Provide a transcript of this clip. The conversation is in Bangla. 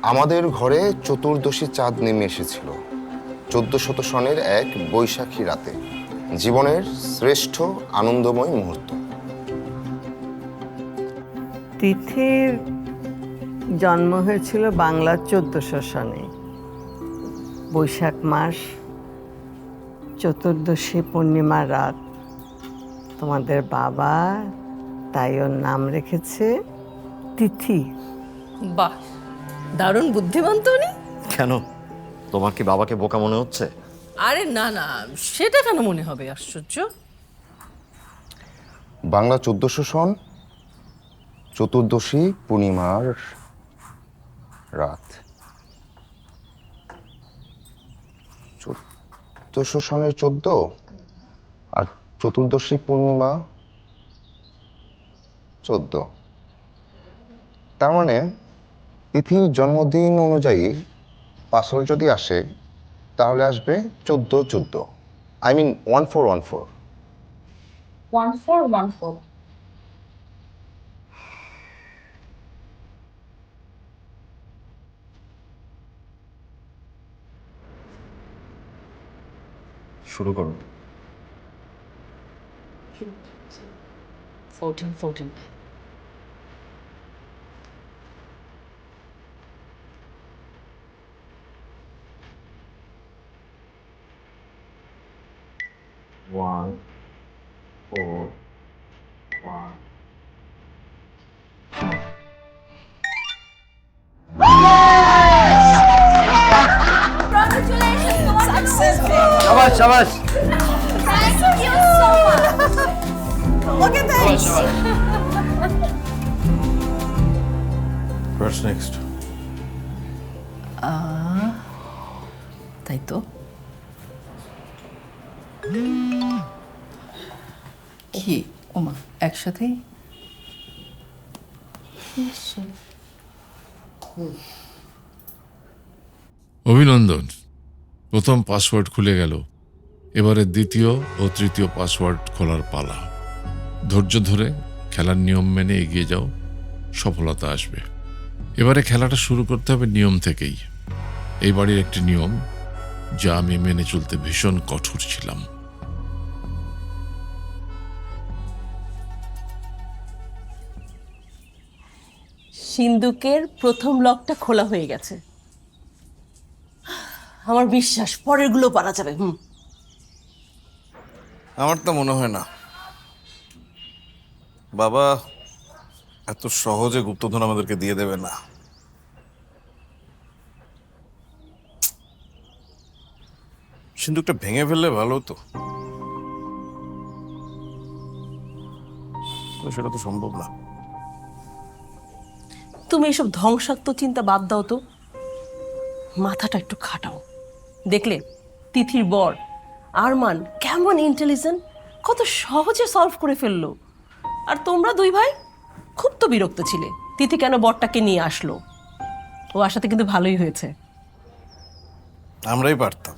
আমাদের ঘরে চতুর্দশী চাঁদ নেমে এসেছিল 1400 সনের এক বৈশাখী রাতে। জীবনের শ্রেষ্ঠ আনন্দময় মুহূর্ত। তিথির জন্ম হয়েছিল বাংলার 1400 সনে, বৈশাখ মাস, চতুর্দশী পূর্ণিমার রাত। তোমাদের বাবা তাই ওর নাম রেখেছে তিথি। বাহ, দারুণ বুদ্ধিমান তো উনি। কেন, তোমার কি বাবাকে বোকা মনে হচ্ছে? আরে না না, সেটা কেন মনে হবে? আশ্চর্য। বাংলা 1400 সন, চতুর্দশী পূর্ণিমার রাত। 1400 সনের 14 আর চতুর্দশী পূর্ণিমা 14। তার মানে তিথির জন্মদিন অনুযায়ী পাসওয়ার্ড যদি আসে তাহলে আসবে 1414। I mean 1414। 1414। শুরু করো। 1414। One, four, one. শাবাশ শাবাশ। What's next? তাই তো। কি ওমা, একসাথেই? অভিনন্দন, প্রথম পাসওয়ার্ড খুলে গেল। এবারে দ্বিতীয় ও তৃতীয় পাসওয়ার্ড খোলার পালা। ধৈর্য ধরে খেলার নিয়ম মেনে এগিয়ে যাও, সফলতা আসবে। এবারে খেলাটা শুরু করতে হবে নিয়ম থেকেই। এই বাড়ির একটি নিয়ম যা আমি মেনে চলতে ভীষণ কঠোর ছিলাম। সিন্দুকের প্রথম লকটা খোলা হয়ে গেছে। আমার বিশ্বাস পরেরগুলো পারা যাবে। আমার তো মনে হয় না বাবা এত সহজে গুপ্তধন আমাদেরকে দিয়ে দেবে না। সিন্দুকটা ভেঙে ফেললে ভালো হতো, সেটা তো সম্ভব না। তুমি এসব ধ্বংসাত্মক চিন্তা বাদ দাও তো, মাথাটা একটু খাটাও। দেখলে তিথির বর আরমান কেমন ইন্টেলিজেন্ট, কত সহজে সলভ করে ফেললো। আর তোমরা দুই ভাই খুব তো বিরক্ত ছিলে তিথি কেন বরটাকে নিয়ে আসলো। ও আসাতে কিন্তু ভালোই হয়েছে। আমরাই পারতাম,